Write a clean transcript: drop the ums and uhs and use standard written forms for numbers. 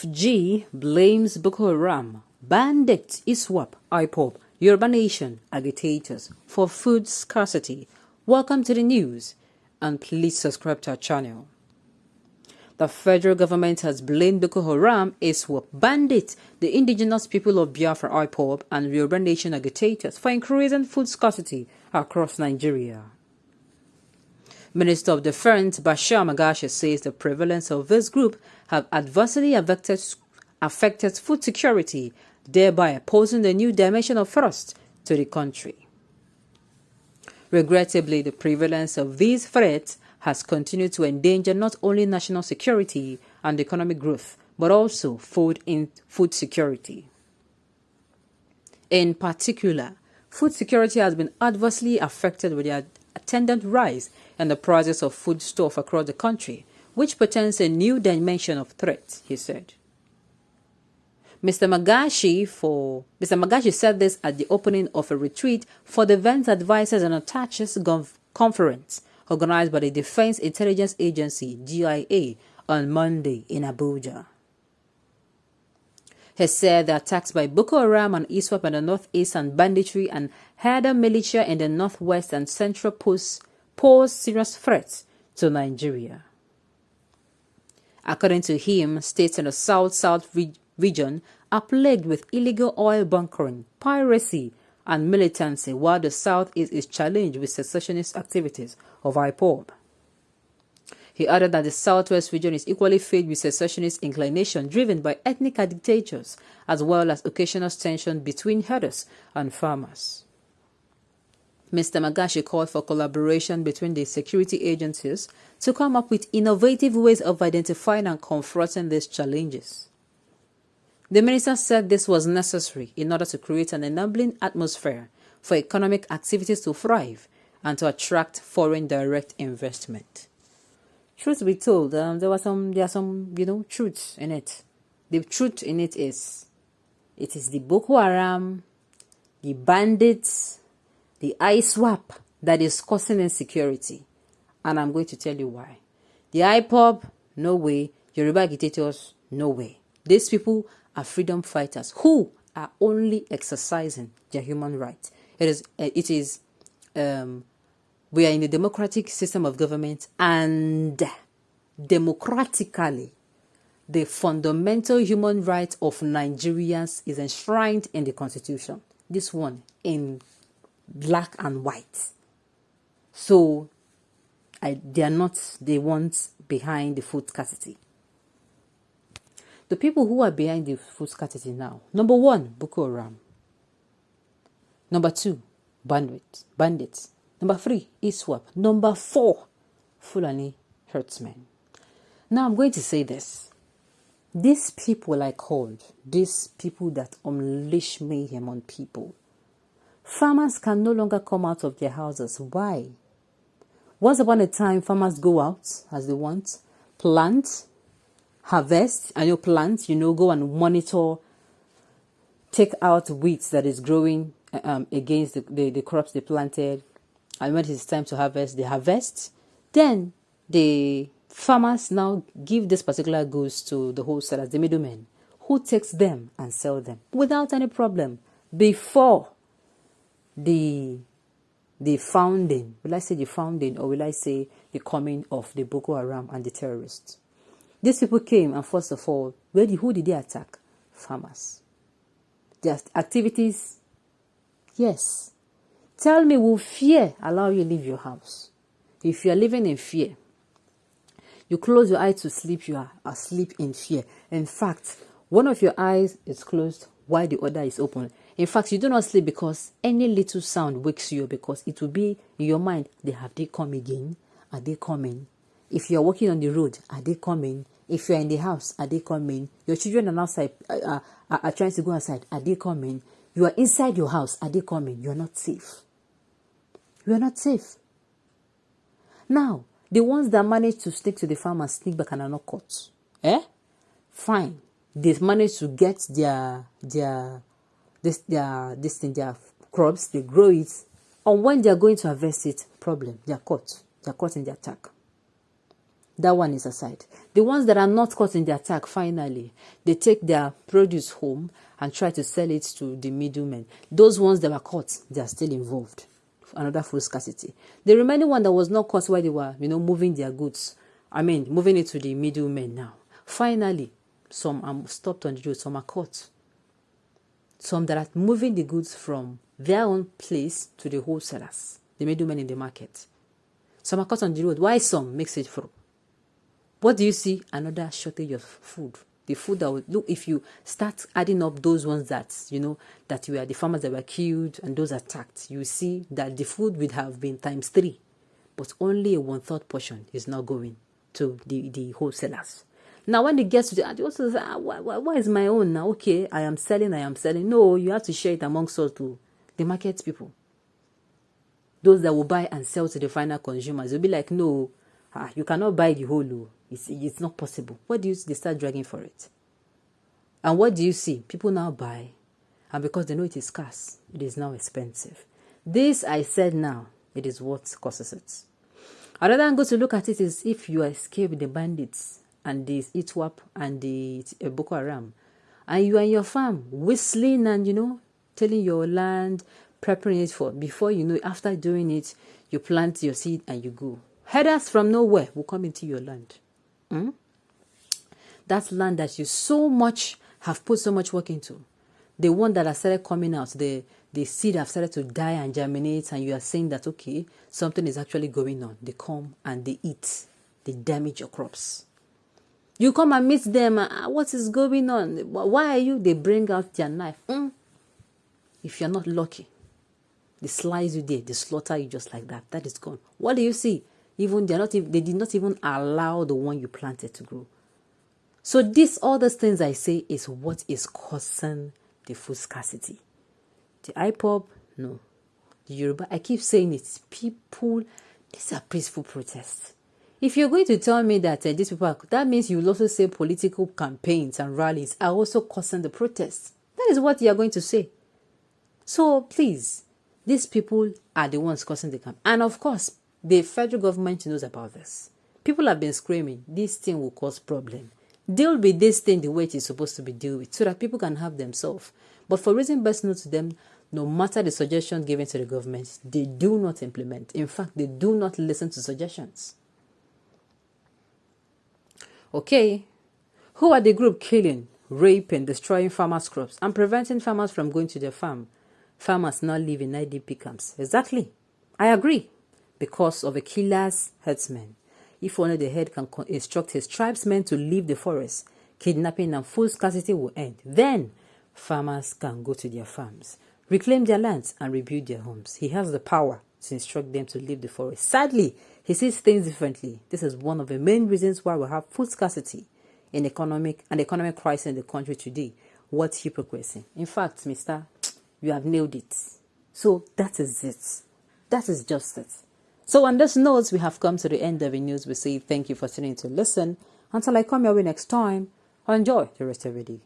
FG blames Boko Haram, bandits, ISWAP, Ipob, Yoruba Nation agitators for food scarcity. Welcome to the news, and please subscribe to our channel. The federal government has blamed Boko Haram, ISWAP, bandits, the indigenous people of Biafra, Ipob, and Yoruba Nation agitators for increasing food scarcity across Nigeria. Minister of Defense Bashir Magashi says the prevalence of this group have adversely affected food security, thereby posing a new dimension of thrust to the country. Regrettably, the prevalence of these threats has continued to endanger not only national security and economic growth, but also food security. In particular, food security has been adversely affected with the attendant rise in the prices of foodstuff across the country, which portends a new dimension of threat, he said. Mr. Magashi said this at the opening of a retreat for the Defense Advisors and Attaches Conference organized by the Defense Intelligence Agency, DIA, on Monday in Abuja. He said the attacks by Boko Haram and ISWAP in the northeast and banditry and Haida militia in the northwest and central pose serious threats to Nigeria. According to him, states in the south-south region are plagued with illegal oil bunkering, piracy, and militancy, while the southeast is challenged with secessionist activities of Ipob. He added that the southwest region is equally filled with secessionist inclination driven by ethnic dictators, as well as occasional tension between herders and farmers. Mr. Magashi called for collaboration between the security agencies to come up with innovative ways of identifying and confronting these challenges. The minister said this was necessary in order to create an enabling atmosphere for economic activities to thrive and to attract foreign direct investment. Truth be told, there are some truths in it. The truth in it is the Boko Haram, the bandits, the ISWAP that is causing insecurity. And I'm going to tell you why. The Ipob, no way. Yoruba agitators, no way. These people are freedom fighters who are only exercising their human rights. We are in a democratic system of government, and democratically, the fundamental human right of Nigerians is enshrined in the Constitution. This one in black and white. So, they are not the ones behind the food scarcity. The people who are behind the food scarcity now: number one, Boko Haram. Number two, bandits. Number three, ISWAP. Number four, Fulani herdsmen. Now I'm going to say this. These people I called, these people that unleash mayhem on people, farmers can no longer come out of their houses. Why? Once upon a time, farmers go out as they want, plant, harvest, and plant, go and monitor, take out weeds that is growing against the crops they planted. And when it's time to harvest, they harvest. Then the farmers now give this particular goods to the wholesalers, the middlemen, who takes them and sell them without any problem. Before the founding, will I say the founding, or will I say the coming of the Boko Haram and the terrorists? These people came, and first of all, who did they attack? Farmers. Their activities, yes. Tell me, will fear allow you to leave your house? If you are living in fear, you close your eyes to sleep, you are asleep in fear. In fact, one of your eyes is closed while the other is open. In fact, you do not sleep because any little sound wakes you, because it will be in your mind, have they come again? Are they coming? If you are walking on the road, are they coming? If you are in the house, are they coming? Your children are outside, are trying to go outside, are they coming? You are inside your house, are they coming? You are not safe. You are not safe. Now, the ones that manage to stick to the farm and sneak back and are not caught, fine. They've managed to get their crops, they grow it, and when they are going to harvest it, problem. They are caught. They are caught in the attack. That one is aside. The ones that are not caught in the attack, finally, they take their produce home and try to sell it to the middlemen. Those ones that were caught, they are still involved. Another food scarcity. The remaining one that was not caught while they were, moving their goods, moving it to the middlemen now. Finally, some are stopped on the road, some are caught. Some that are moving the goods from their own place to the wholesalers, the middlemen in the market. Some are caught on the road. Why some makes it through? What do you see? Another shortage of food. The food that would look, if you start adding up those ones that, that were the farmers that were killed and those attacked, you see that the food would have been times 3, but only a 1/3 portion is now going to the wholesalers. Now, when it gets to the also say, why is my own now? Okay, I am selling. No, you have to share it amongst us to the market people. Those that will buy and sell to the final consumers, they'll be like, no, you cannot buy the whole. It's not possible. What do you see? They start dragging for it. And what do you see? People now buy. And because they know it is scarce, it is now expensive. This, I said now, it is what causes it. Another angle to look at it is if you escape the bandits and the Ipob and the Boko Haram, and you are in your farm whistling and, telling your land, preparing it for, before you know it, after doing it, you plant your seed and you go. Headers from nowhere will come into your land. That land that you have put so much work into, the one that has started coming out, the seed have started to die and germinate, and you are saying that, okay, something is actually going on. They come and they eat, they damage your crops. You come and meet them, what is going on? Why are you? They bring out their knife. If you're not lucky, they slice you there, they slaughter you just like that. That is gone. What do you see? Even they did not even allow the one you planted to grow. So all these things I say is what is causing the food scarcity. The Ipob, no. The Yoruba, I keep saying it. People, these are peaceful protests. If you're going to tell me that these people that means you will also say political campaigns and rallies are also causing the protests. That is what you are going to say. So please, these people are the ones causing the campaign. And of course, the federal government knows about this. People have been screaming, this thing will cause problem. Deal with this thing the way it is supposed to be dealt with so that people can have themselves. But for reason best known to them, no matter the suggestion given to the government, they do not implement. In fact, they do not listen to suggestions. Okay, who are the group killing, raping, destroying farmers' crops and preventing farmers from going to their farm? Farmers now live in IDP camps. Exactly. I agree. Because of a killer's herdsman. If only the head can instruct his tribesmen to leave the forest, kidnapping and food scarcity will end. Then, farmers can go to their farms, reclaim their lands, and rebuild their homes. He has the power to instruct them to leave the forest. Sadly, he sees things differently. This is one of the main reasons why we have food scarcity in economic crisis in the country today. What hypocrisy. In fact, mister, you have nailed it. So that is it. That is just it. So on this note, we have come to the end of the news. We say thank you for tuning in to listen. Until I come your way next time, enjoy the rest of your day.